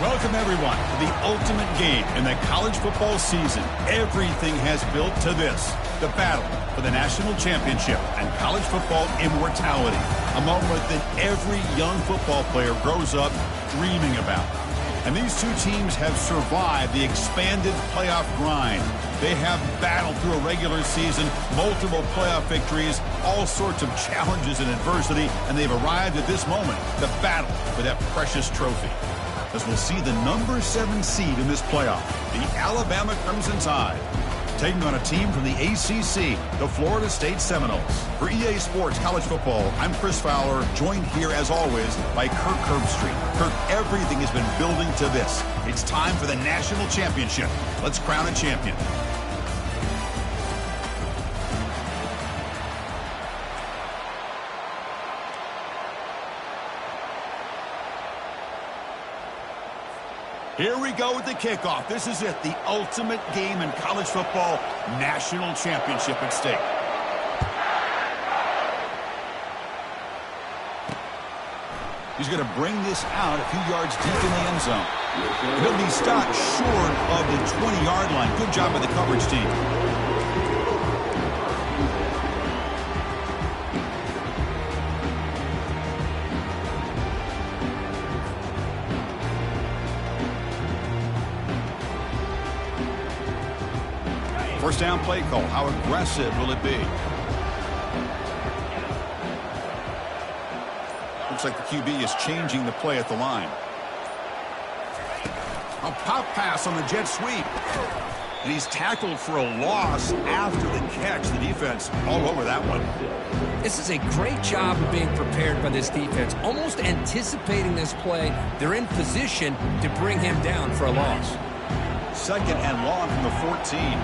Welcome, everyone, to the ultimate game in the college football season. Everything has built to this, the battle for the national championship and college football immortality, a moment that every young football player grows up dreaming about. And these two teams have survived the expanded playoff grind. They have battled through a regular season, multiple playoff victories, all sorts of challenges and adversity, and they've arrived at this moment, the battle for that precious trophy. As we'll see the number 7 seed in this playoff, the Alabama Crimson Tide, taking on a team from the ACC, the Florida State Seminoles. For EA Sports College Football, I'm Chris Fowler, joined here as always by Kirk Herbstreit. Kirk, everything has been building to this. It's time for the national championship. Let's crown a champion. Here we go with the kickoff. This is it, the ultimate game in college football, national championship at stake. He's going to bring this out a few yards deep in the end zone. He'll be stopped short of the 20-yard line. Good job by the coverage team. First down play call. How aggressive will it be? Looks like the QB is changing the play at the line. A pop pass on the jet sweep. And he's tackled for a loss after the catch. The defense all over that one. This is a great job of being prepared by this defense. Almost anticipating this play. They're in position to bring him down for a loss. Second and long from the 14.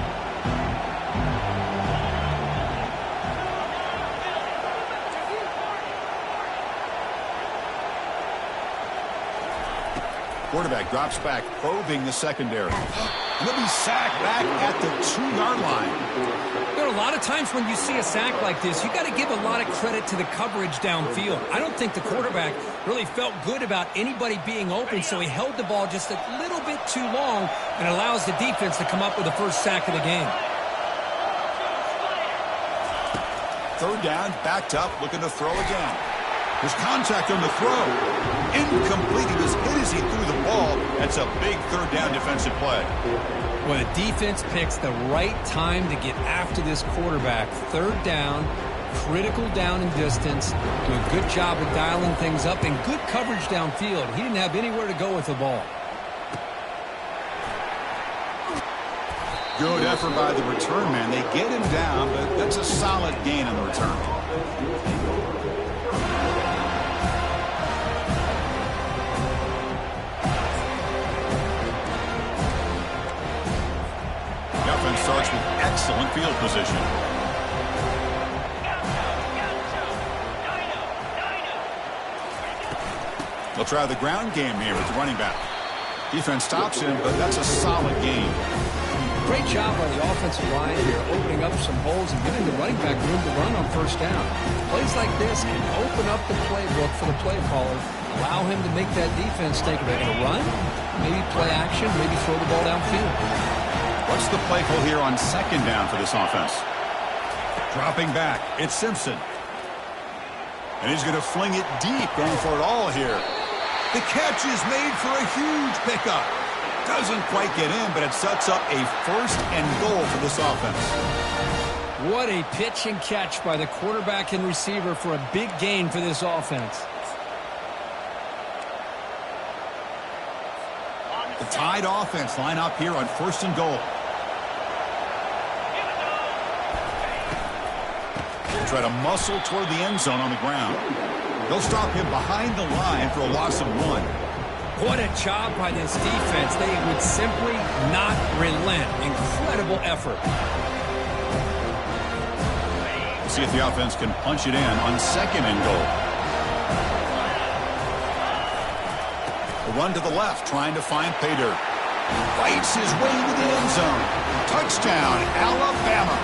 Quarterback drops back, probing the secondary. And he'll be sacked back at the 2-yard line. There are a lot of times when you see a sack like this, you got to give a lot of credit to the coverage downfield. I don't think the quarterback really felt good about anybody being open, so he held the ball just a little bit too long and allows the defense to come up with the first sack of the game. Third down, backed up, looking to throw again. There's contact on the throw. Incomplete. He was hit as he threw the ball. That's a big third down defensive play. Well, the defense picks the right time to get after this quarterback. Third down, critical down and distance. Do a good job of dialing things up and good coverage downfield. He didn't have anywhere to go with the ball. Good effort by the return man. They get him down, but that's a solid gain on the return. The offense starts with excellent field position. They'll try the ground game here with the running back. Defense stops him, but that's a solid gain. Great job by the offensive line here, opening up some holes and giving the running back room to run on first down. Plays like this can open up the playbook for the play caller, allow him to make that defense think of it. A run, maybe play action, maybe throw the ball downfield. What's the play call here on second down for this offense? Dropping back, it's Simpson. And he's going to fling it deep, going for it all here. The catch is made for a huge pickup. Doesn't quite get in, but it sets up a first and goal for this offense. What a pitch and catch by the quarterback and receiver for a big gain for this offense. The Tide offense line up here on first and goal. They'll try to muscle toward the end zone on the ground. They'll stop him behind the line for a loss of 1. What a job by this defense. They would simply not relent. Incredible effort. We'll see if the offense can punch it in on second and goal. A run to the left, trying to find pay dirt. Fights his way into the end zone. Touchdown, Alabama.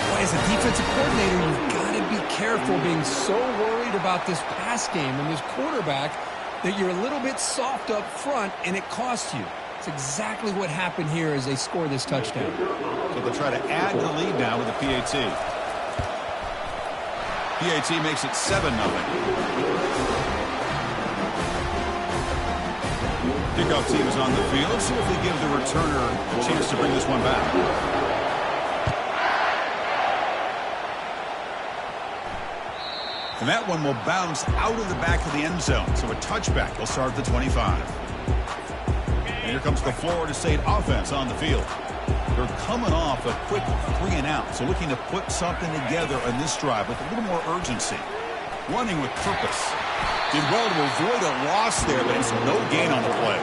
Boy, as a defensive coordinator, you've got to be careful being so worried about this pass game and this quarterback. that you're a little bit soft up front and it costs you. It's exactly what happened here as they score this touchdown. So they'll try to add to the lead now with the PAT. PAT makes it 7-0. Kickoff team is on the field. Let's see if they give the returner a chance to bring this one back. And that one will bounce out of the back of the end zone. So a touchback will start at the 25. And here comes the Florida State offense on the field. They're coming off a quick 3-and-out. So looking to put something together on this drive with a little more urgency. Running with purpose. Did well to avoid a loss there, but it's no gain on the play.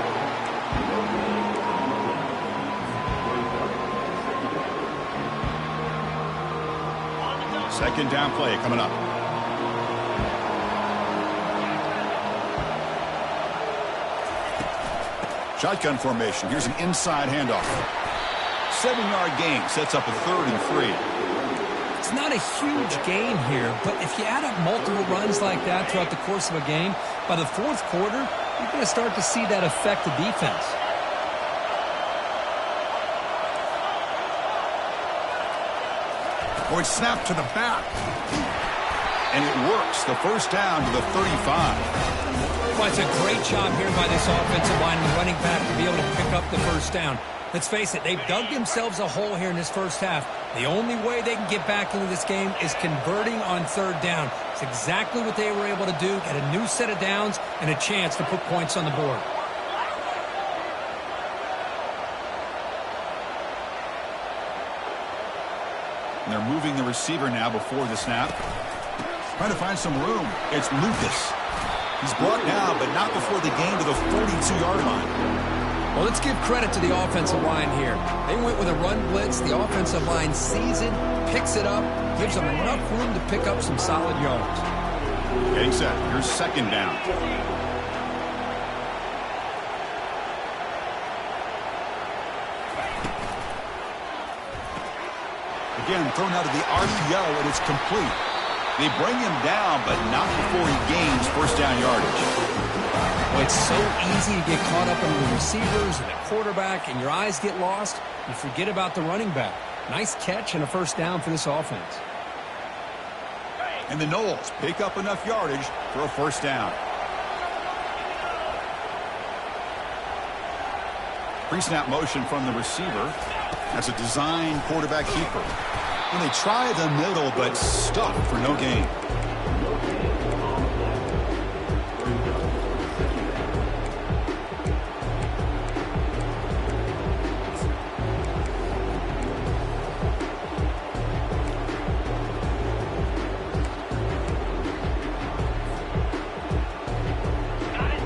Second down play coming up. Shotgun formation. Here's an inside handoff. 7-yard gain sets up a 3rd and 3. It's not a huge gain here, but if you add up multiple runs like that throughout the course of a game, by the 4th quarter, you're going to start to see that affect the defense. Oh, it's snapped to the back. And it works. The first down to the 35. Well, it's a great job here by this offensive line and running back to be able to pick up the first down. Let's face it, they've dug themselves a hole here in this first half. The only way they can get back into this game is converting on 3rd down. It's exactly what they were able to do, get a new set of downs and a chance to put points on the board. And they're moving the receiver now before the snap. Trying to find some room. It's Lucas. He's brought down, but not before the gain to the 42-yard line. Well, let's give credit to the offensive line here. They went with a run blitz. The offensive line sees it, picks it up, gives them enough room to pick up some solid yards. Getting set. Here's second down. Again, thrown out of the RPO, and it's complete. They bring him down, but not before he gains first down yardage. Well, it's so easy to get caught up in the receivers and the quarterback, and your eyes get lost. You forget about the running back. Nice catch and a first down for this offense. And the Noles pick up enough yardage for a first down. Pre-snap motion from the receiver. That's a design quarterback keeper. And they try the middle, but stuck for no gain.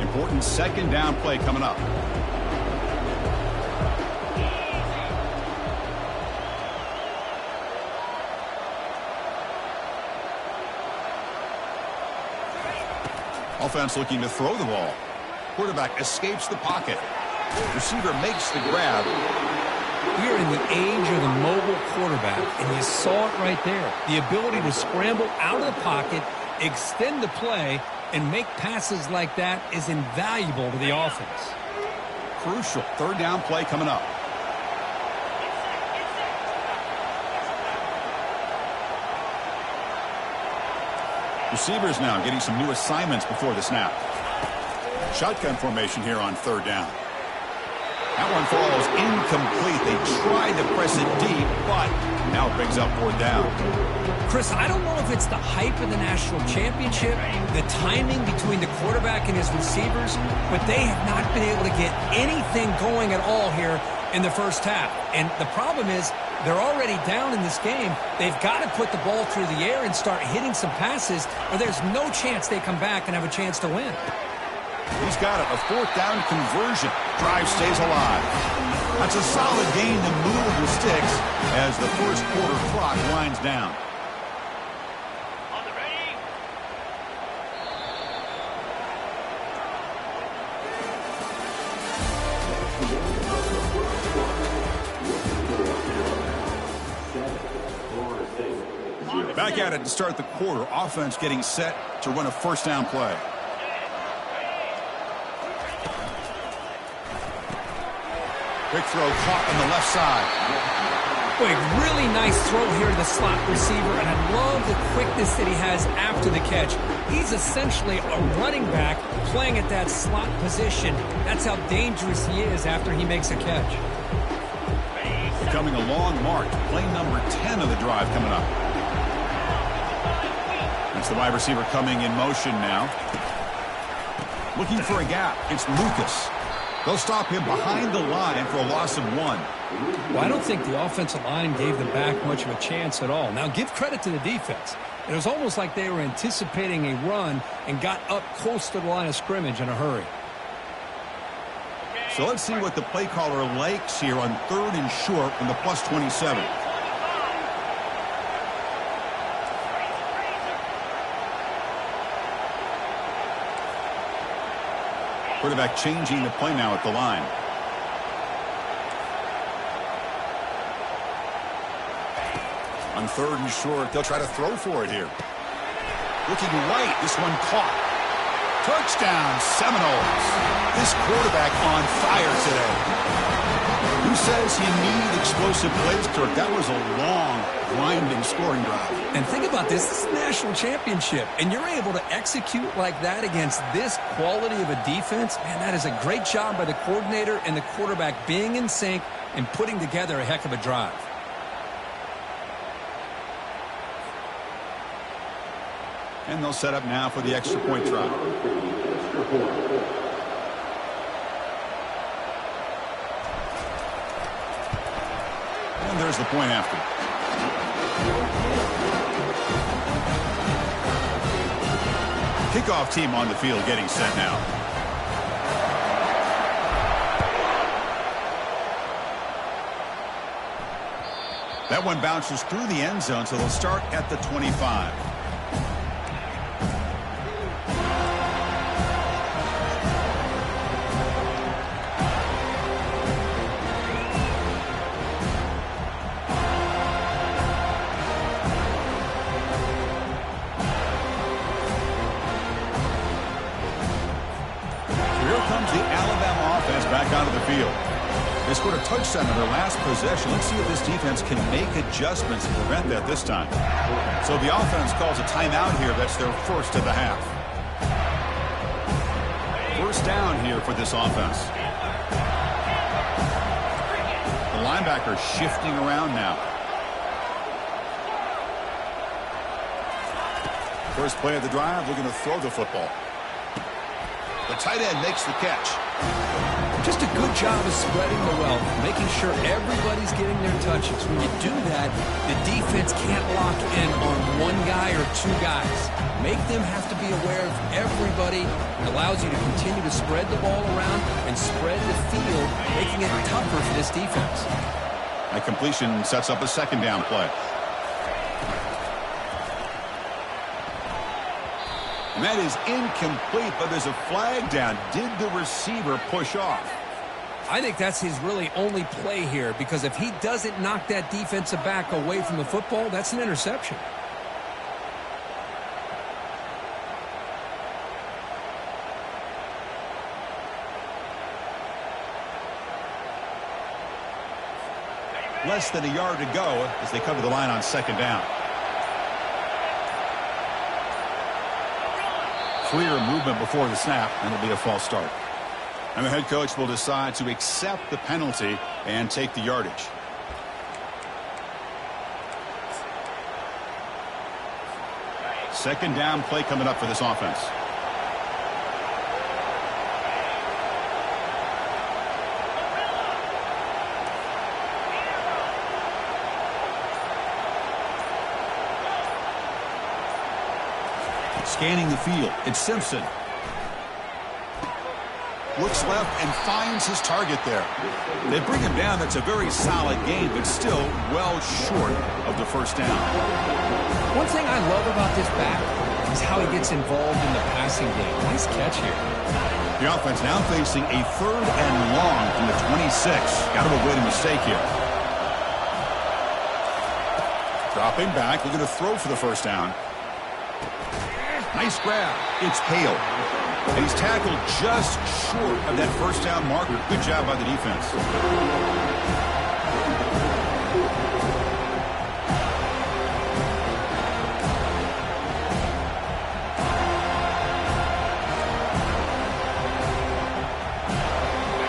Important second down play coming up. Offense looking to throw the ball. Quarterback escapes the pocket. Receiver makes the grab. We are in the age of the mobile quarterback, and you saw it right there. The ability to scramble out of the pocket, extend the play, and make passes like that is invaluable to the offense. Crucial third down play coming up. Receivers now getting some new assignments before the snap. Shotgun formation here on third down. That one falls incomplete. They tried to press it deep, but now it brings up fourth down. Chris, I don't know if it's the hype of the national championship, the timing between the quarterback and his receivers, but they have not been able to get anything going at all here in the first half. And the problem is they're already down in this game. They've got to put the ball through the air and start hitting some passes, or there's no chance they come back and have a chance to win. He's got it. A fourth down conversion. Drive stays alive. That's a solid gain to move the sticks as the first quarter clock winds down. On the ready. Back at it to start the quarter. Offense getting set to run a first down play. Quick throw caught on the left side. Boy, really nice throw here to the slot receiver, and I love the quickness that he has after the catch. He's essentially a running back playing at that slot position. That's how dangerous he is after he makes a catch. Becoming a long mark. Play number 10 of the drive coming up. That's the wide receiver coming in motion now. Looking for a gap. It's Lucas. They'll stop him behind the line for a loss of 1. Well, I don't think the offensive line gave the back much of a chance at all. Now, give credit to the defense. It was almost like they were anticipating a run and got up close to the line of scrimmage in a hurry. So let's see what the play caller likes here on 3rd and short from the +27. Quarterback changing the play now at the line. On 3rd and short, they'll try to throw for it here. Looking right, this one caught. Touchdown, Seminoles. This quarterback on fire today. Who says you need explosive plays, Kirk? That was a long, grinding scoring drive. And think about this. This is a national championship, and you're able to execute like that against this quality of a defense. Man, that is a great job by the coordinator and the quarterback being in sync and putting together a heck of a drive. And they'll set up now for the extra point try. And there's the point after. Kickoff team on the field getting set now. That one bounces through the end zone, so they'll start at the 25. They scored a touchdown in their last possession. Let's see if this defense can make adjustments to prevent that this time. So the offense calls a timeout here. That's their first of the half. First down here for this offense. The linebacker shifting around now. First play of the drive, looking to throw the football. The tight end makes the catch. Just a good job of spreading the wealth, making sure everybody's getting their touches. When you do that, the defense can't lock in on one guy or two guys. Make them have to be aware of everybody. It allows you to continue to spread the ball around and spread the field, making it tougher for this defense. That completion sets up a second down play. And that is incomplete, but there's a flag down. Did the receiver push off? I think that's his really only play here, because if he doesn't knock that defensive back away from the football, that's an interception. Less than a yard to go as they come to the line on second down. Clear movement before the snap, and it'll be a false start. And the head coach will decide to accept the penalty and take the yardage. Second down play coming up for this offense. Scanning the field, it's Simpson. Looks left and finds his target there. They bring him down. That's a very solid game, but still well short of the first down. One thing I love about this back is how he gets involved in the passing game. Nice catch here. The offense now facing a 3rd and long from the 26. Got to avoid a mistake here. Dropping back, looking to throw for the first down. Nice grab. It's Hale. And he's tackled just short of that first down marker. Good job by the defense.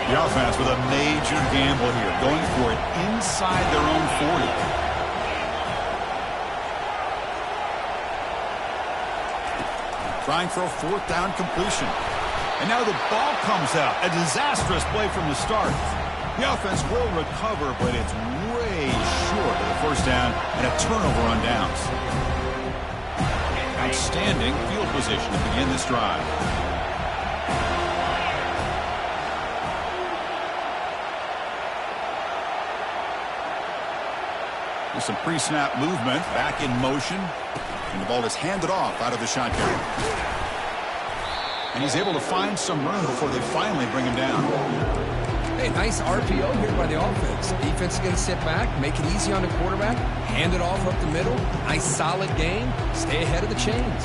The offense with a major gamble here, going for it inside their own 40. Trying for a fourth down completion. And now the ball comes out. A disastrous play from the start. The offense will recover, but it's way short of the first down and a turnover on downs. Outstanding field position to begin this drive. With some pre-snap movement, back in motion, and the ball is handed off out of the shotgun. And he's able to find some room before they finally bring him down. Hey, nice RPO here by the offense. Defense is going to sit back, make it easy on the quarterback, hand it off up the middle. Nice solid game. Stay ahead of the chains.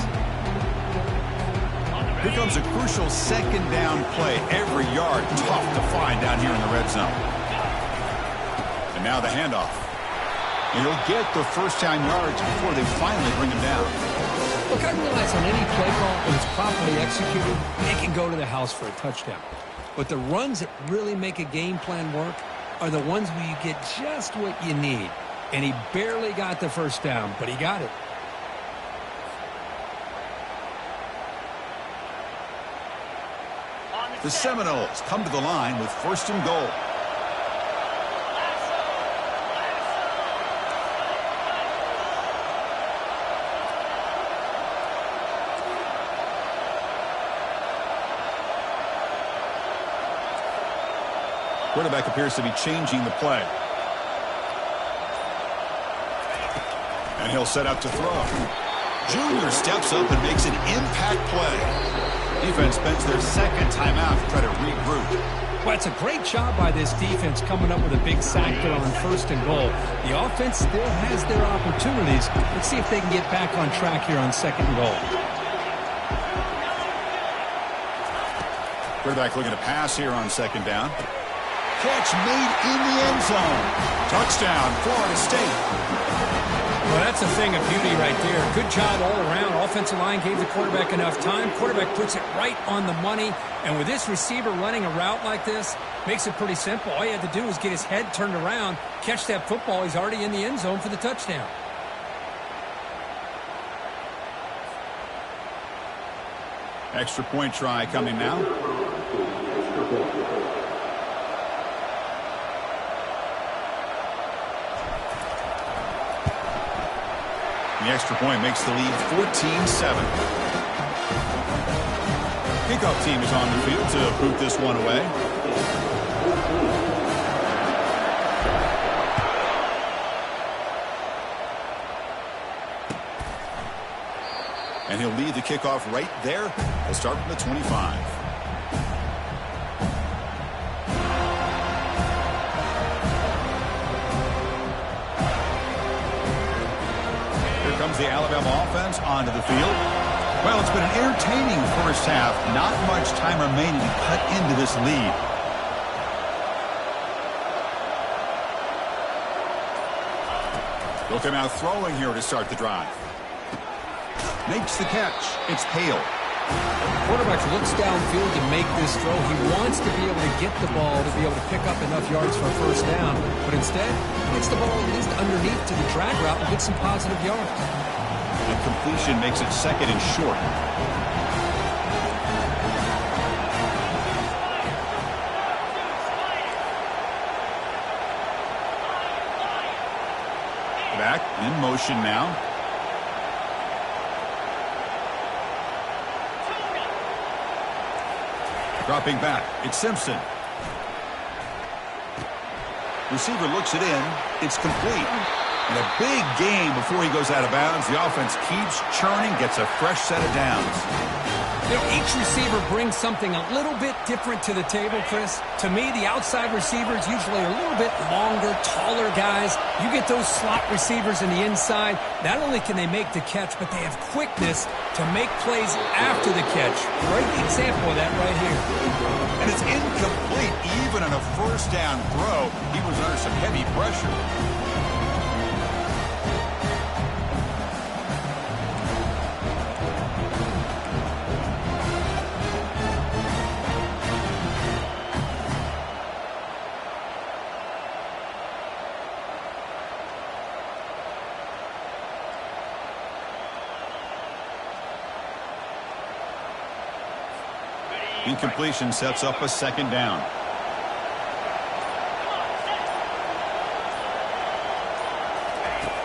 Here comes a crucial second down play. Every yard tough to find down here in the red zone. And now the handoff. And he'll get the first down yards before they finally bring him down. Look, I realize on any play call, when it's properly executed, it can go to the house for a touchdown. But the runs that really make a game plan work are the ones where you get just what you need. And he barely got the first down, but he got it. The Seminoles come to the line with first and goal. Quarterback appears to be changing the play. And he'll set up to throw. Junior steps up and makes an impact play. Defense spends their second timeout to try to regroup. Well, it's a great job by this defense coming up with a big sack there on first and goal. The offense still has their opportunities. Let's see if they can get back on track here on second and goal. Quarterback looking to pass here on second down. Catch made in the end zone. Touchdown, Florida State. Well, that's a thing of beauty right there. Good job all around. Offensive line gave the quarterback enough time. Quarterback puts it right on the money. And with this receiver running a route like this, makes it pretty simple. All you had to do was get his head turned around, catch that football. He's already in the end zone for the touchdown. Extra point try coming now. The extra point makes the lead 14-7. Kickoff team is on the field to boot this one away. And he'll lead the kickoff right there. He'll start from the 25. Comes the Alabama offense onto the field. Well, it's been an entertaining first half. Not much time remaining to cut into this lead. They'll come out throwing here to start the drive. Makes the catch. It's Hale. Quarterback looks downfield to make this throw. He wants to be able to get the ball to be able to pick up enough yards for a first down. But instead, he gets the ball at least underneath to the drag route and gets some positive yards. The completion makes it second and short. Back in motion now. Dropping back, it's Simpson. Receiver looks it in. It's complete. And a big game before he goes out of bounds. The offense keeps churning, gets a fresh set of downs. You know, each receiver brings something a little bit different to the table, Chris. To me, the outside receivers usually are a little bit longer, taller guys. You get those slot receivers in the inside, not only can they make the catch, but they have quickness to make plays after the catch. Great example of that right here. And it's incomplete even on a first down throw. He was under some heavy pressure. Incompletion sets up a second down.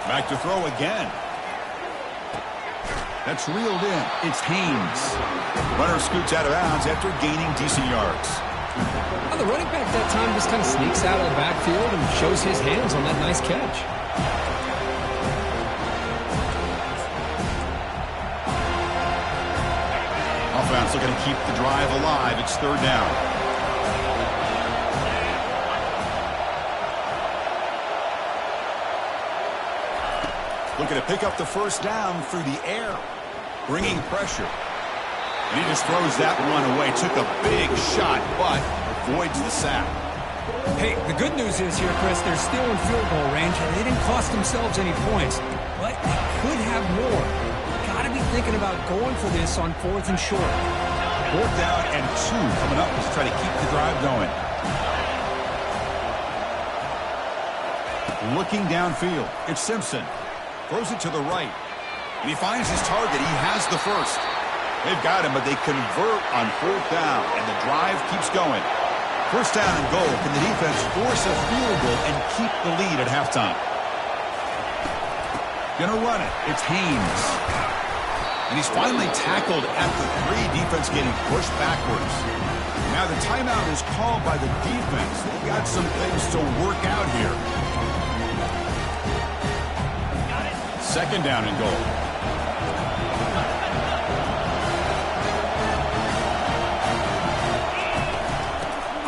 Back to throw again. That's reeled in. It's Haynes. Runner scoots out of bounds after gaining decent yards. Well, the running back that time just kind of sneaks out of the backfield and shows his hands on that nice catch. Offense looking to keep the drive alive. It's third down. Looking to pick up the first down through the air. Bringing pressure. And he just throws that one away. Took a big shot, but avoids the sack. Hey, the good news is here, Chris, they're still in field goal range, and they didn't cost themselves any points. But they could have more. Got to be thinking about going for this on 4th and short. 4th down and 2 coming up to try to keep the drive going. Looking downfield, it's Simpson. Throws it to the right. And he finds his target. He has the first. They've got him, but they convert on 4th down, and the drive keeps going. First down and goal. Can the defense force a field goal and keep the lead at halftime? Gonna run it. It's Haynes. And he's finally tackled at the 3. Defense getting pushed backwards. Now the timeout is called by the defense. They've got some things to work out here. Second down and goal.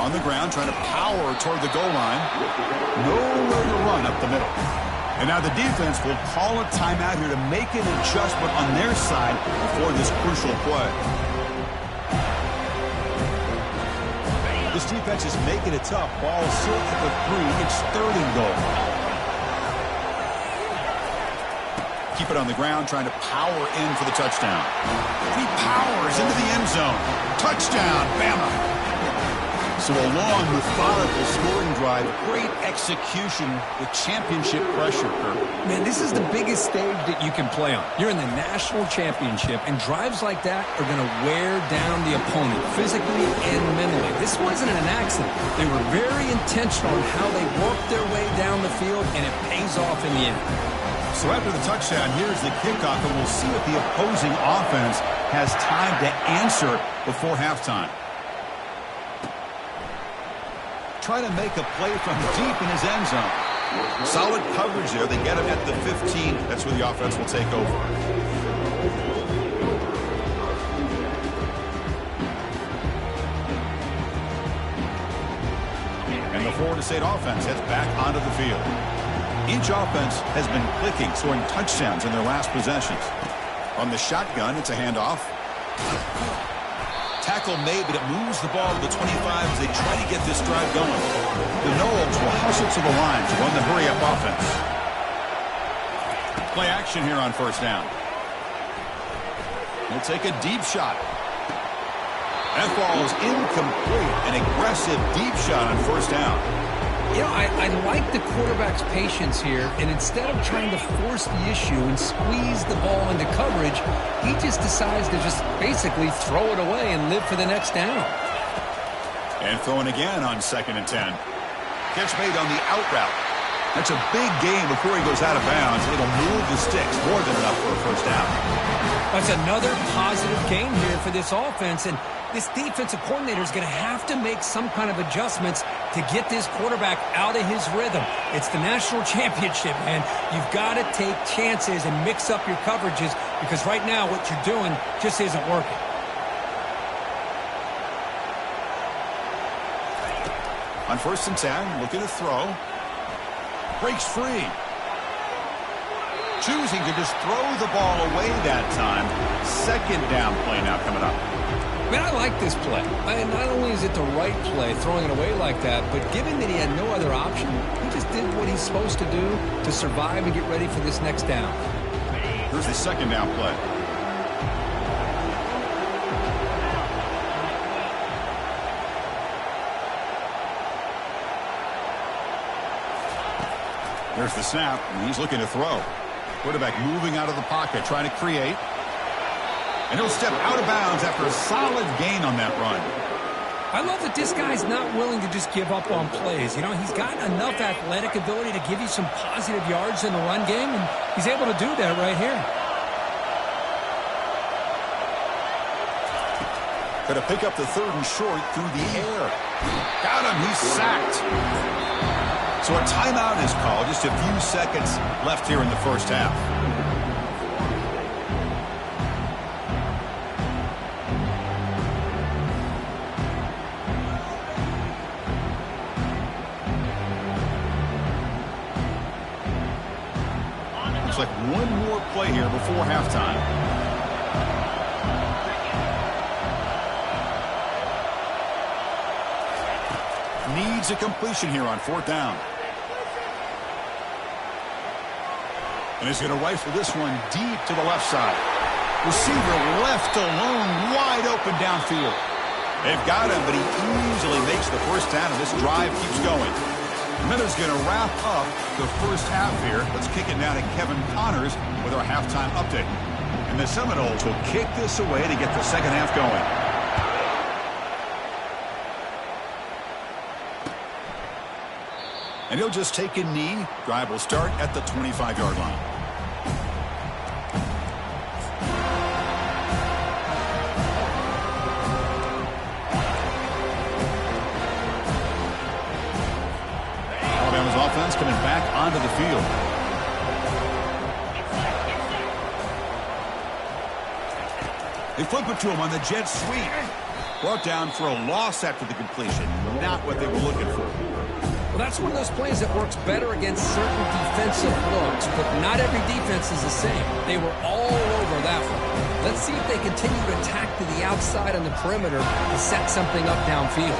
On the ground, trying to power toward the goal line. Nowhere to run up the middle. And now the defense will call a timeout here to make an adjustment on their side before this crucial play. This defense is making it tough. Ball still at the 3. It's third and goal. Keep it on the ground, trying to power in for the touchdown. He powers into the end zone. Touchdown, BAMA. So a long, methodical scoring drive. Great execution with championship pressure, Kirk. Man, this is the biggest stage that you can play on. You're in the national championship, and drives like that are going to wear down the opponent physically and mentally. This wasn't an accident. They were very intentional in how they worked their way down the field, and it pays off in the end. So after the touchdown, here's the kickoff, and we'll see if the opposing offense has time to answer before halftime. Trying to make a play from deep in his end zone. Solid coverage there. They get him at the 15. That's where the offense will take over. And the Florida State offense heads back onto the field. Each offense has been clicking, scoring touchdowns in their last possessions. On the shotgun, it's a handoff. Tackle made, but it moves the ball to the 25 as they try to get this drive going. The Knowles will hustle to the line to run the hurry-up offense. Play action here on first down. He'll take a deep shot. That ball is incomplete. An aggressive deep shot on first down. You know, I like the quarterback's patience here, and instead of trying to force the issue and squeeze the ball into coverage, he just decides to just basically throw it away and live for the next down. And throwing again on 2nd and 10. Catch made on the out route. That's a big gain before he goes out of bounds. It'll move the sticks, more than enough for a first down. That's another positive gain here for this offense, and this defensive coordinator is going to have to make some kind of adjustments to get this quarterback out of his rhythm. It's the national championship, man. You've got to take chances and mix up your coverages because right now what you're doing just isn't working. On 1st and 10, looking to throw. Breaks free. Choosing to just throw the ball away that time. 2nd down play now coming up. Man, I like this play. Not only is it the right play, throwing it away like that, but given that he had no other option, he just did what he's supposed to do to survive and get ready for this next down. Here's the 2nd down play. There's the snap, and he's looking to throw. Quarterback moving out of the pocket, trying to create. And he'll step out of bounds after a solid gain on that run. I love that this guy's not willing to just give up on plays. You know, he's got enough athletic ability to give you some positive yards in the run game, and he's able to do that right here. Going to pick up the 3rd and short through the air. Got him. He's sacked. So a timeout is called. Just a few seconds left here in the 1st half. Looks like one more play here before halftime. Needs a completion here on 4th down. And he's going to rifle this one deep to the left side. Receiver left alone, wide open downfield. They've got him, but he easily makes the 1st down, and this drive keeps going. And then he's going to wrap up the 1st half here. Let's kick it now to Kevin Connors with our halftime update. And the Seminoles will kick this away to get the 2nd half going. And he'll just take a knee. Drive will start at the 25-yard line. Alabama's offense coming back onto the field. They flip it to him on the jet sweep. Brought down for a loss after the completion. Not what they were looking for. Well, that's one of those plays that works better against certain defensive looks, but not every defense is the same. They were all over that one. Let's see if they continue to attack to the outside on the perimeter to set something up downfield.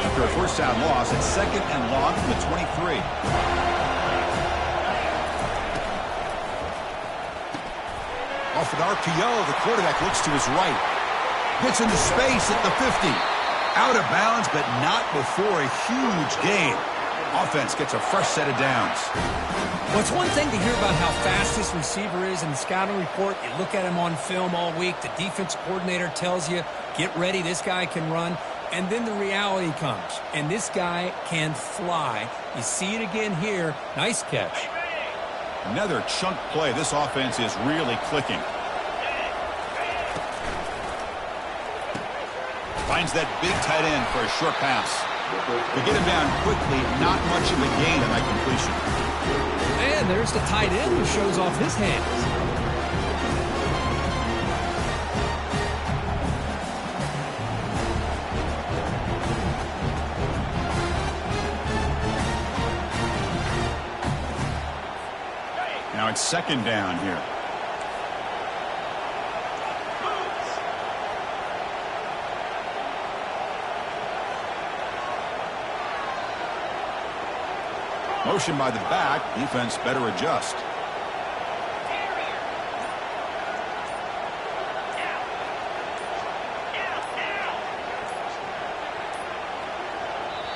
After a 1st down loss, it's 2nd and long from the 23. Off an RPO, the quarterback looks to his right. Gets into space at the 50. Out of bounds, but not before a huge gain. Offense gets a fresh set of downs. Well, it's one thing to hear about how fast this receiver is in the scouting report. You look at him on film all week. The defense coordinator tells you, get ready, this guy can run. And then the reality comes, and this guy can fly. You see it again here. Nice catch. Another chunk play. This offense is really clicking. Finds that big tight end for a short pass. They get him down quickly. Not much of a gain on that completion. And there's the tight end who shows off his hands. Now it's 2nd down here. Motion by the back. Defense better adjust.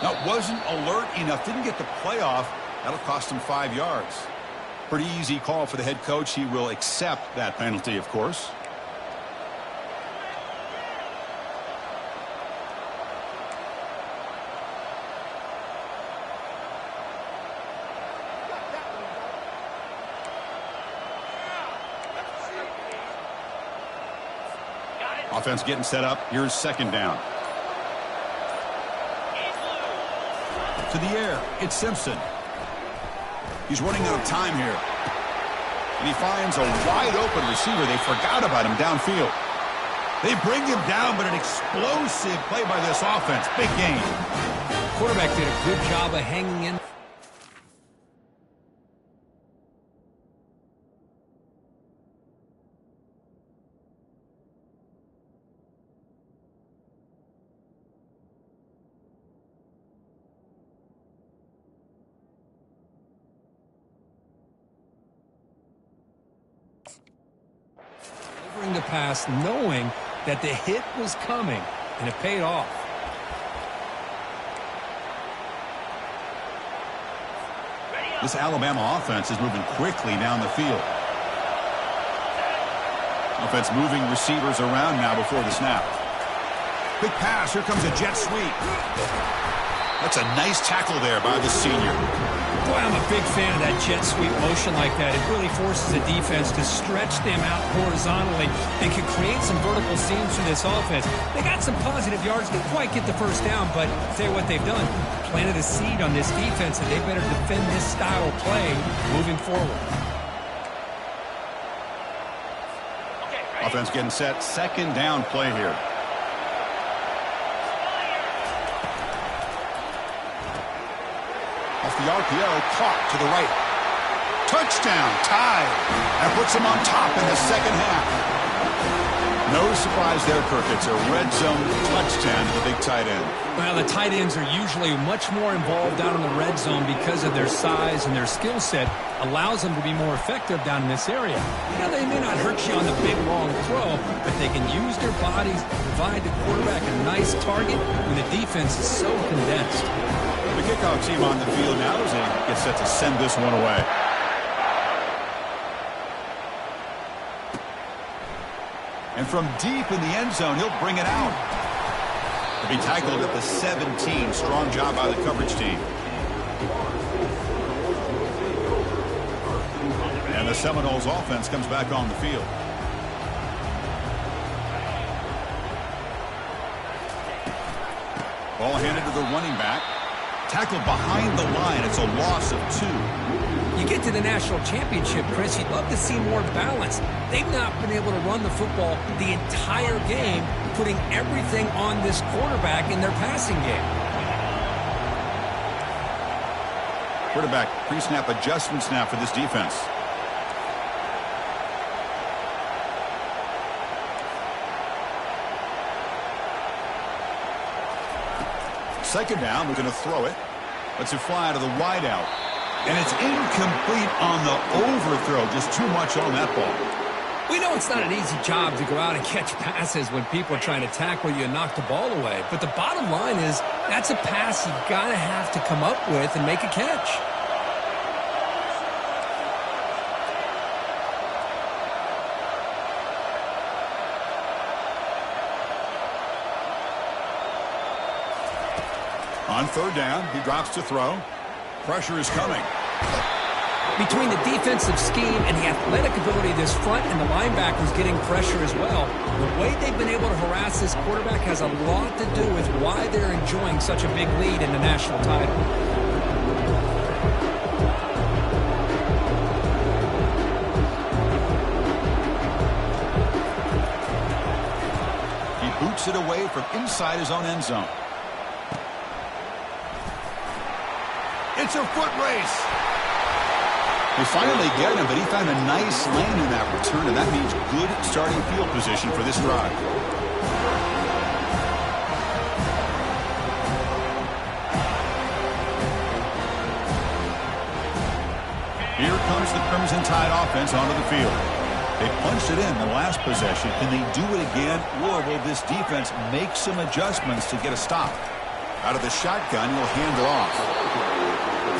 Now, wasn't alert enough. Didn't get the playoff. That'll cost him 5 yards. Pretty easy call for the head coach. He will accept that penalty, of course. Offense getting set up. Here's second down. To the air. It's Simpson. He's running out of time here. And he finds a wide open receiver. They forgot about him downfield. They bring him down, but an explosive play by this offense. Big gain. Quarterback did a good job of hanging in. The pass knowing that the hit was coming, and it paid off. This Alabama offense is moving quickly down the field. Offense moving receivers around now before the snap. Big pass. Here comes a jet sweep. That's a nice tackle there by the senior. Boy, I'm a big fan of that jet sweep motion like that. It really forces the defense to stretch them out horizontally and can create some vertical seams for this offense. They got some positive yards. Didn't quite get the first down, but I'll tell you what they've done. Planted a seed on this defense, and they better defend this style of play moving forward. Offense getting set. Second down play here. Off the RPO, caught to the right. Touchdown, tied. That puts them on top in the second half. No surprise there, Kirk. It's a red zone touchdown to the big tight end. Well, the tight ends are usually much more involved down in the red zone because of their size and their skill set. Allows them to be more effective down in this area. You know, they may not hurt you on the big, long throw, but they can use their bodies to provide the quarterback a nice target when the defense is so condensed. The kickoff team on the field now as they get set to send this one away. And from deep in the end zone, he'll bring it out. He'll be tackled at the 17. Strong job by the coverage team. And the Seminoles offense comes back on the field. Ball handed to the running back. Tackled behind the line. It's a loss of 2. You get to the national championship, Chris, you'd love to see more balance. They've not been able to run the football the entire game, putting everything on this quarterback in their passing game. Quarterback pre-snap adjustment snap for this defense. Second down, we're going to throw it. Lets it fly to the wideout. And it's incomplete on the overthrow. Just too much on that ball. We know it's not an easy job to go out and catch passes when people are trying to tackle you and knock the ball away. But the bottom line is that's a pass you've got to have to come up with and make a catch. On third down, he drops to throw. Pressure is coming. Between the defensive scheme and the athletic ability of this front and the linebackers getting pressure as well, the way they've been able to harass this quarterback has a lot to do with why they're enjoying such a big lead in the national title. He boots it away from inside his own end zone. It's a foot race. They finally get him, but he found a nice lane in that return, and that means good starting field position for this drive. Here comes the Crimson Tide offense onto the field. They punched it in the last possession. Can they do it again, or will this defense make some adjustments to get a stop? Out of the shotgun, he'll hand it off.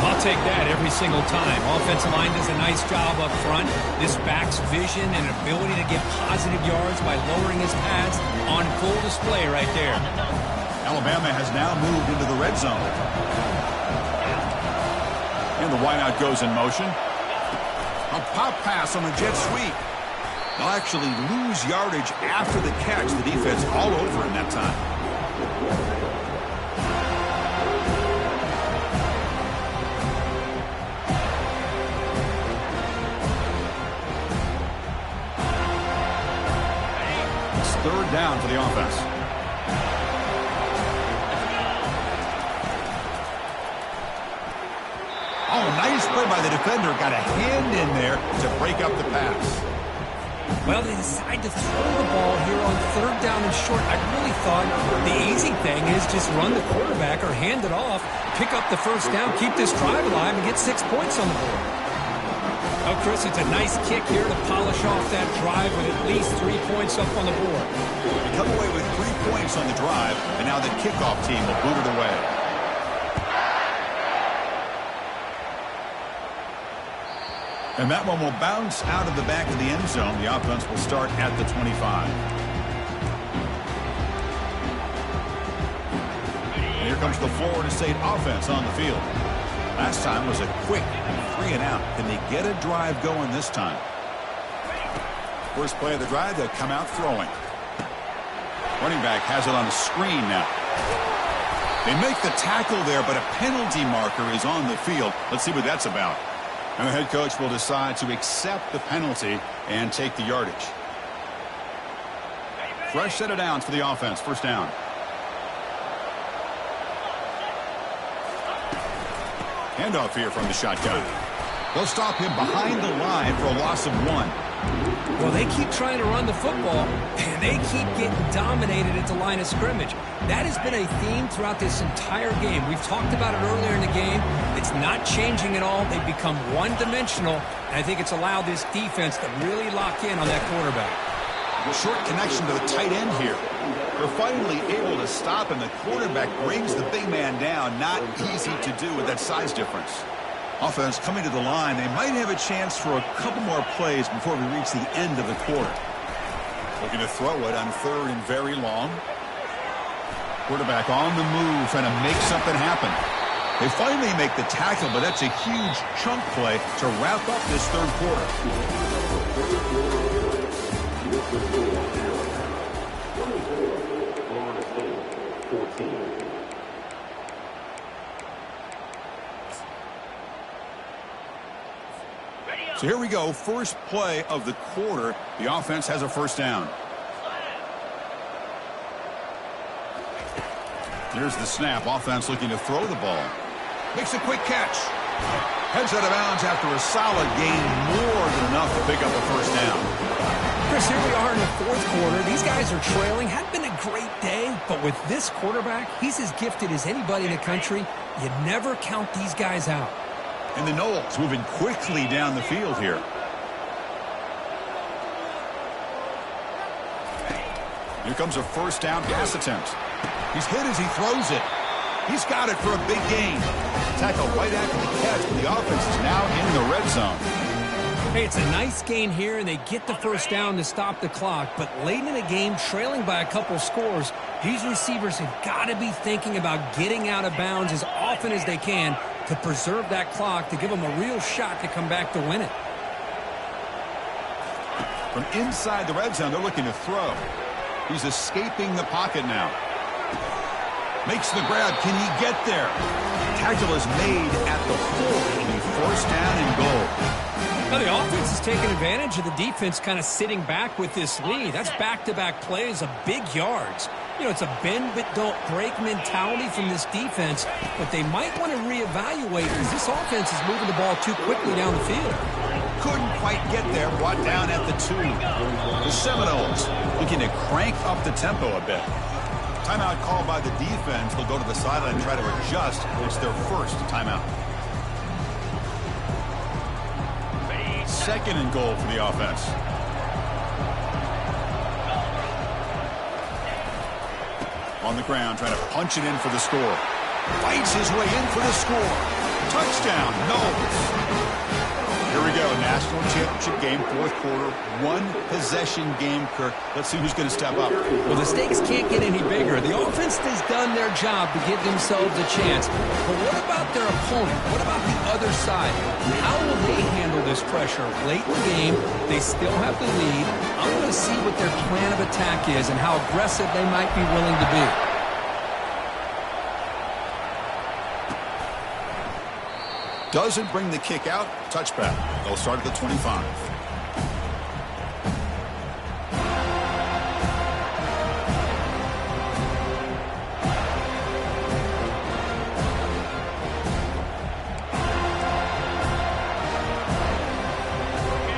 I'll take that every single time. Offensive line does a nice job up front. This back's vision and ability to get positive yards by lowering his pads on full display right there. Alabama has now moved into the red zone. And the wideout goes in motion. A pop pass on the jet sweep. They'll actually lose yardage after the catch. The defense all over in that time. It's third down for the offense. Oh, nice play by the defender. Got a hand in there to break up the pass. Well, they decide to throw the ball here on third down and short. I really thought the easy thing is just run the quarterback or hand it off, pick up the first down, keep this drive alive, and get 6 points on the board. Oh, Chris, it's a nice kick here to polish off that drive with at least 3 points up on the board. They come away with 3 points on the drive, and now the kickoff team will boot it away. And that one will bounce out of the back of the end zone. The offense will start at the 25. And here comes the Florida State offense on the field. Last time was a quick 3 and out. Can they get a drive going this time? First play of the drive, they'll come out throwing. Running back has it on the screen now. They make the tackle there, but a penalty marker is on the field. Let's see what that's about. And the head coach will decide to accept the penalty and take the yardage. Fresh set of downs for the offense. First down. Handoff here from the shotgun. They'll stop him behind the line for a loss of 1. Well, they keep trying to run the football, and they keep getting dominated at the line of scrimmage. That has been a theme throughout this entire game. We've talked about it earlier in the game. It's not changing at all. They've become one-dimensional, and I think it's allowed this defense to really lock in on that quarterback. Short connection to the tight end here. They're finally able to stop, and the quarterback brings the big man down. Not easy to do with that size difference. Offense coming to the line. They might have a chance for a couple more plays before we reach the end of the quarter. Looking to throw it on third and very long. Quarterback on the move, trying to make something happen. They finally make the tackle, but that's a huge chunk play to wrap up this third quarter. So here we go, first play of the quarter. The offense has a first down. Here's the snap. Offense looking to throw the ball. Makes a quick catch. Heads out of bounds after a solid gain, more than enough to pick up a first down. Chris, here we are in the fourth quarter. These guys are trailing. Hadn't been a great day, but with this quarterback, he's as gifted as anybody in the country. You never count these guys out. And the Noles moving quickly down the field here. Here comes a first down pass attempt. He's hit as he throws it. He's got it for a big gain. Tackle right after the catch, but the offense is now in the red zone. Hey, it's a nice gain here, and they get the first down to stop the clock. But late in the game, trailing by a couple scores, these receivers have got to be thinking about getting out of bounds as often as they can to preserve that clock, to give them a real shot to come back to win it. From inside the red zone, they're looking to throw. He's escaping the pocket now. Makes the grab. Can he get there? Tackle is made at the 4. It'll be first down and goal. Now the offense is taking advantage of the defense kind of sitting back with this lead. That's back-to-back plays of big yards. You know, it's a bend but don't break mentality from this defense, but they might want to reevaluate because this offense is moving the ball too quickly down the field. Couldn't quite get there, brought down at the 2. The Seminoles looking to crank up the tempo a bit. Timeout called by the defense. They'll go to the sideline and try to adjust. It's their first timeout. Second and goal for the offense. On the ground, trying to punch it in for the score. Fights his way in for the score. Touchdown, Noles. Here we go, national championship game, fourth quarter, one-possession game, Kirk. Let's see who's going to step up. Well, the stakes can't get any bigger. The offense has done their job to give themselves a chance. But what about their opponent? What about the other side? How will they handle this pressure? Late in the game, they still have the lead. I want to see what their plan of attack is and how aggressive they might be willing to be. Doesn't bring the kick out. Touchback. They'll start at the 25.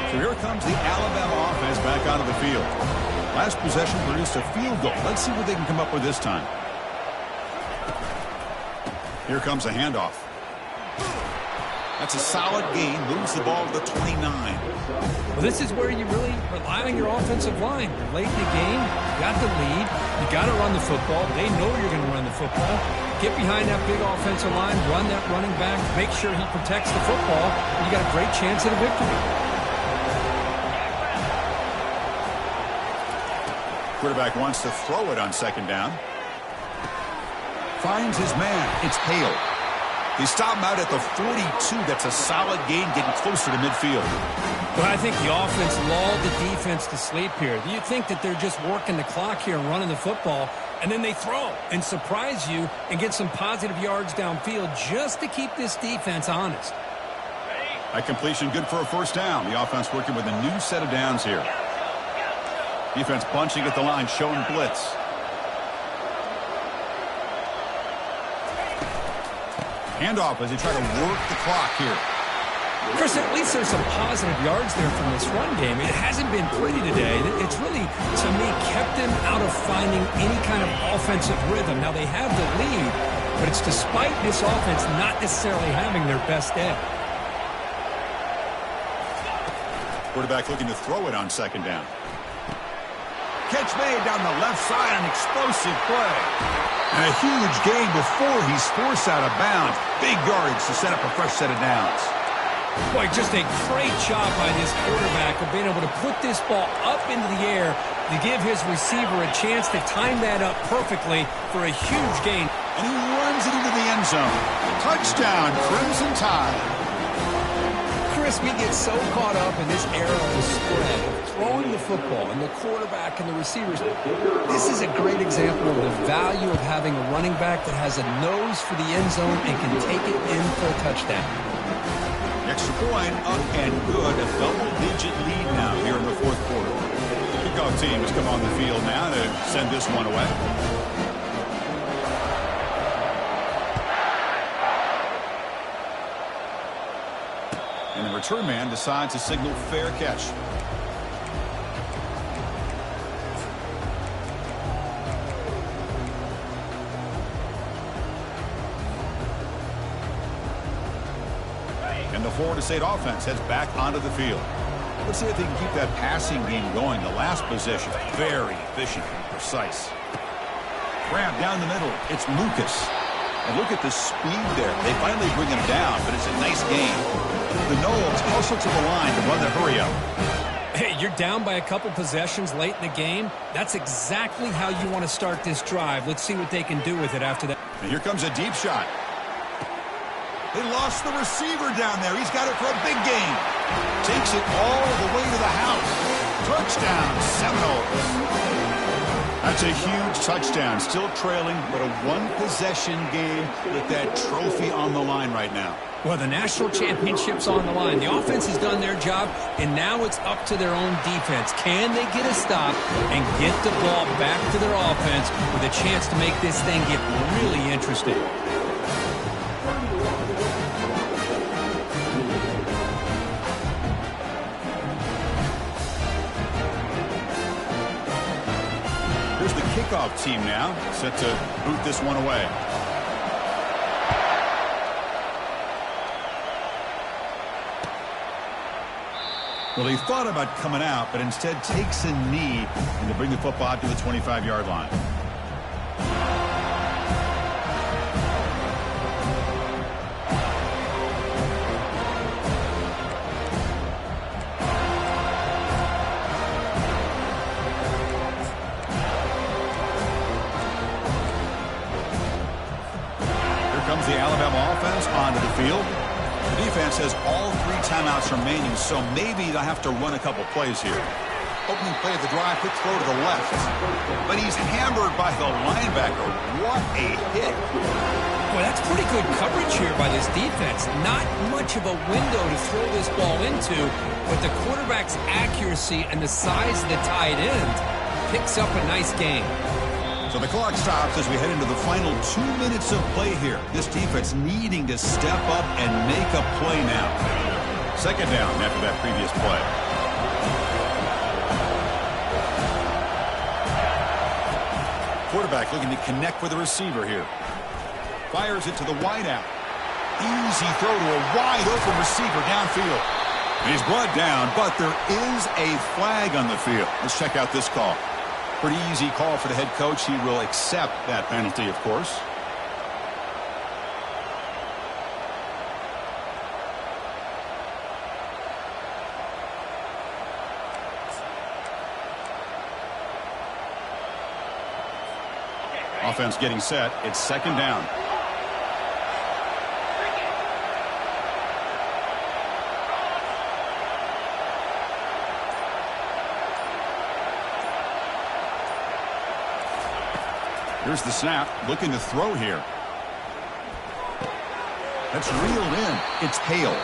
So here comes the Alabama offense back onto the field. Last possession produced a field goal. Let's see what they can come up with this time. Here comes a handoff. That's a solid gain. Moves the ball to the 29. Well, this is where you really rely on your offensive line. You're late in the game. You got the lead. You got to run the football. They know you're going to run the football. Get behind that big offensive line. Run that running back. Make sure he protects the football. And you got a great chance at a victory. Quarterback wants to throw it on second down. Finds his man. It's Hale. They stop him out at the 42. That's a solid gain, getting closer to midfield. But I think the offense lulled the defense to sleep here. You think that they're just working the clock here and running the football, and then they throw and surprise you and get some positive yards downfield just to keep this defense honest. That completion good for a first down. The offense working with a new set of downs here. Defense bunching at the line, showing blitz. Handoff as they try to work the clock here. Chris, at least there's some positive yards there from this run game. It hasn't been pretty today. It's really, to me, kept them out of finding any kind of offensive rhythm. Now, they have the lead, but it's despite this offense not necessarily having their best day. Quarterback looking to throw it on second down. Catch made down the left side, an explosive play. And a huge gain before he's forced out of bounds. Big yardage to set up a fresh set of downs. Boy, just a great job by this quarterback of being able to put this ball up into the air to give his receiver a chance to time that up perfectly for a huge gain. And he runs it into the end zone. Touchdown, Crimson Tide. Chris, we get so caught up in this era of the spread, of throwing the football and the quarterback and the receivers. This is a great example of the value of having a running back that has a nose for the end zone and can take it in for a touchdown. Extra point up and good. A double-digit lead now here in the fourth quarter. Kickoff team has come on the field now to send this one away. And the return man decides to signal fair catch. And the Florida State offense heads back onto the field. Let's see if they can keep that passing game going. The last possession, very efficient and precise. Grab down the middle. It's Lucas. And look at the speed there. They finally bring him down, but it's a nice game. The Noles hustle to the line to run the hurry up. Hey, you're down by a couple possessions late in the game. That's exactly how you want to start this drive. Let's see what they can do with it after that. And here comes a deep shot. They lost the receiver down there. He's got it for a big gain. Takes it all the way to the house. Touchdown, Seminoles. That's a huge touchdown. Still trailing, but a one-possession game with that trophy on the line right now. Well, the national championship's on the line. The offense has done their job, and now it's up to their own defense. Can they get a stop and get the ball back to their offense with a chance to make this thing get really interesting? Here's the kickoff team now, set to boot this one away. Well, he thought about coming out, but instead takes a knee and to bring the football out to the 25-yard line. comes the Alabama offense onto the field. The defense has all 3 timeouts remaining, so maybe they'll have to run a couple plays here. Opening play of the drive, quick throw to the left. But he's hammered by the linebacker. What a hit. Boy, that's pretty good coverage here by this defense. Not much of a window to throw this ball into, but the quarterback's accuracy and the size of the tight end picks up a nice gain. So the clock stops as we head into the final 2 minutes of play here. This defense needing to step up and make a play now. Second down after that previous play. Quarterback looking to connect with the receiver here. Fires it to the wideout. Easy throw to a wide-open receiver downfield. And he's brought down, but there is a flag on the field. Let's check out this call. Pretty easy call for the head coach. He will accept that penalty, of course. Offense getting set. It's second down. Here's the snap, looking to throw here. That's reeled in. It's Hale.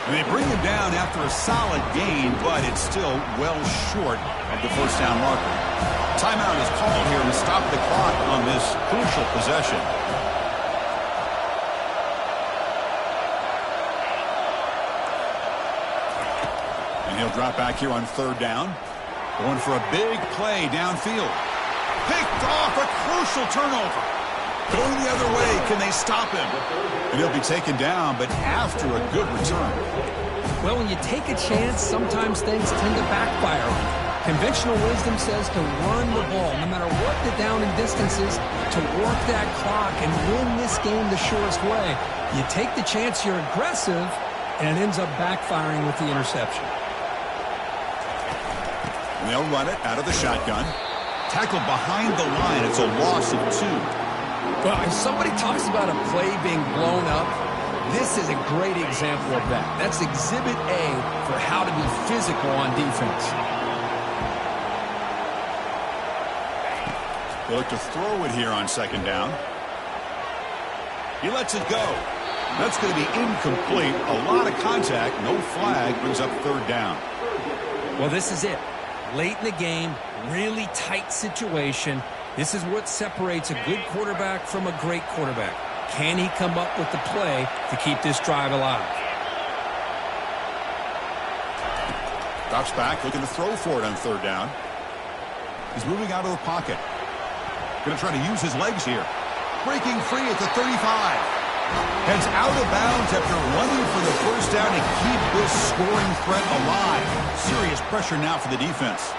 And they bring him down after a solid gain, but it's still well short of the first down marker. Timeout is called here to stop the clock on this crucial possession. And he'll drop back here on third down. Going for a big play downfield. Picked off, a crucial turnover. Going the other way, can they stop him? And he'll be taken down, but after a good return. Well, when you take a chance, sometimes things tend to backfire on you. Conventional wisdom says to run the ball, no matter what the down and distance is, to work that clock and win this game the surest way. You take the chance, you're aggressive, and it ends up backfiring with the interception. And they'll run it out of the shotgun. Tackled behind the line. It's a loss of 2. Well, if somebody talks about a play being blown up, this is a great example of that. That's exhibit A for how to be physical on defense. They look to throw it here on second down. He lets it go. That's going to be incomplete. A lot of contact. No flag. Brings up third down. Well, this is it. Late in the game, really tight situation. This is what separates a good quarterback from a great quarterback. Can he come up with the play to keep this drive alive? Drops back, looking to throw for it on third down. He's moving out of the pocket. Going to try to use his legs here. Breaking free at the 35. Heads out of bounds after running for the first down to keep this scoring threat alive. Serious pressure now for the defense.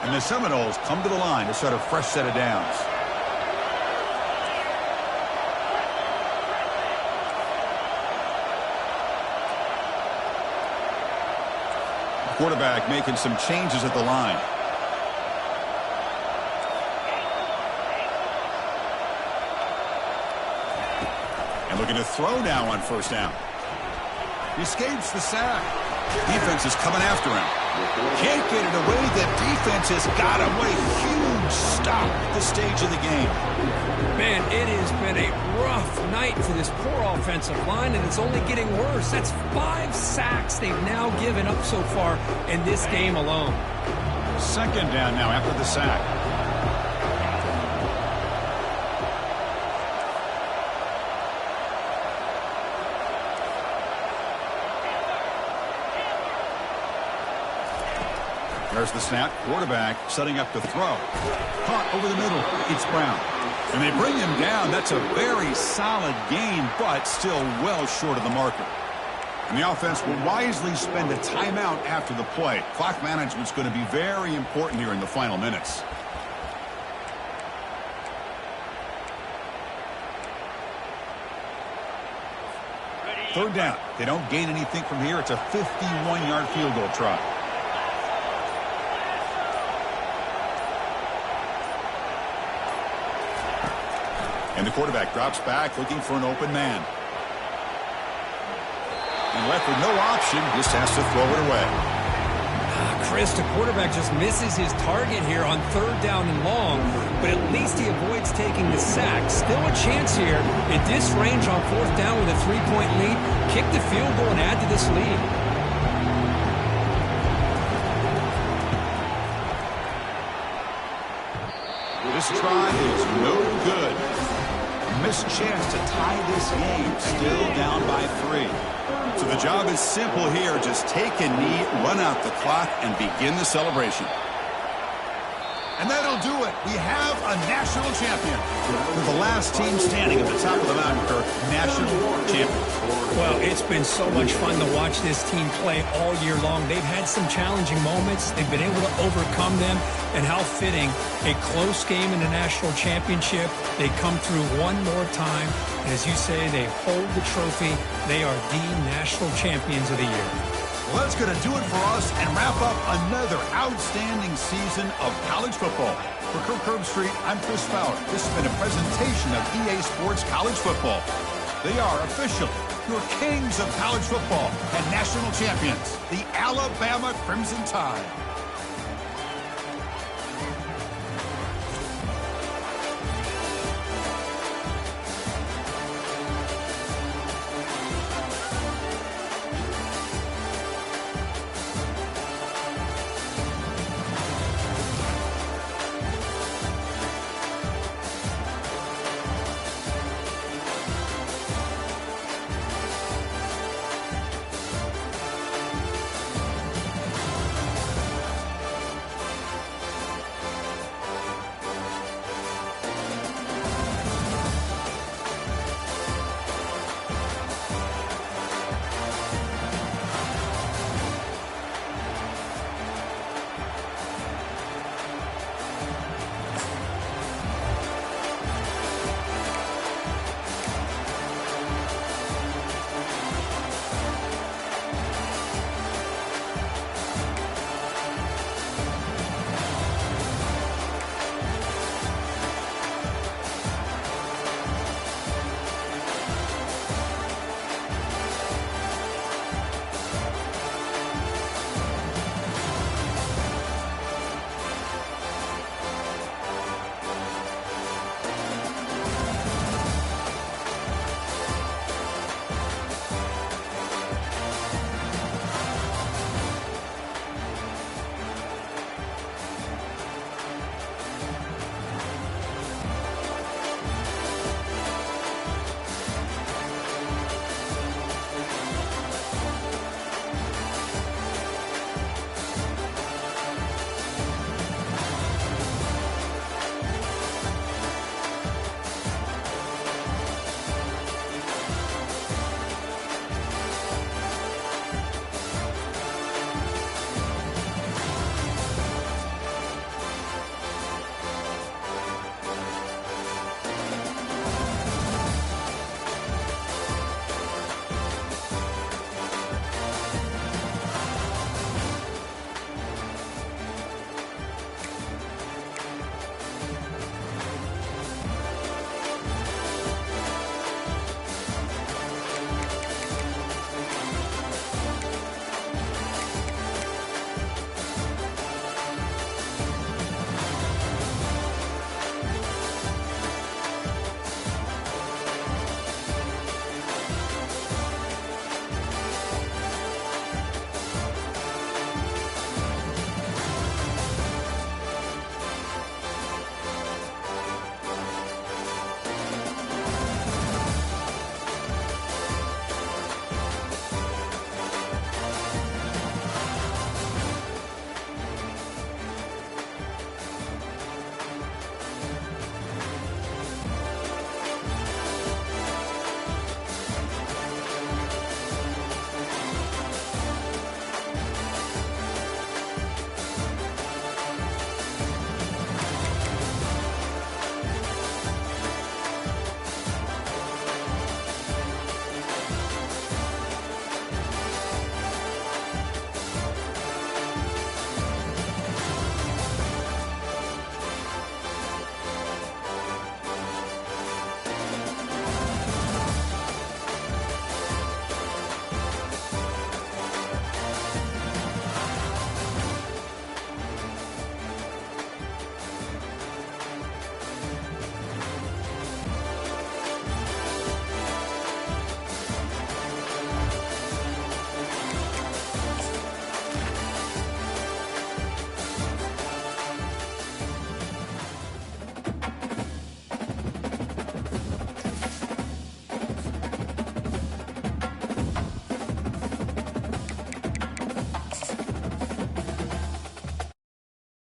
And the Seminoles come to the line to start a fresh set of downs. The quarterback making some changes at the line. And looking to throw now on first down. He escapes the sack. Defense is coming after him. Can't get it away. The defense has got him. What a huge stop at this stage of the game. Man, it has been a rough night for this poor offensive line, and it's only getting worse. That's 5 sacks they've now given up so far in this game alone. Second down now after the sack. There's the snap. Quarterback setting up to throw. Caught over the middle. It's Brown. And they bring him down. That's a very solid gain, but still well short of the marker. And the offense will wisely spend a timeout after the play. Clock management's going to be very important here in the final minutes. Third down. They don't gain anything from here. It's a 51-yard field goal try. And the quarterback drops back looking for an open man. And left with no option, just has to throw it away. Chris, the quarterback just misses his target here on 3rd down and long, but at least he avoids taking the sack. Still a chance here at this range on 4th down with a 3-point lead. Kick the field goal and add to this lead. This try is no good. Missed chance to tie this game, still down by 3. So the job is simple here. Just take a knee, run out the clock, and begin the celebration. And that'll do it. We have a national champion. We're the last team standing at the top of the mountain, Kirk. National champions. Well, it's been so much fun to watch this team play all year long. They've had some challenging moments. They've been able to overcome them. And how fitting, a close game in the national championship. They come through one more time. And as you say, they hold the trophy. They are the national champions of the year. Well, that's going to do it for us and wrap up another outstanding season of college football. For Kirk Herbstreit, I'm Chris Fowler. This has been a presentation of EA Sports College Football. They are official, your kings of college football and national champions, the Alabama Crimson Tide.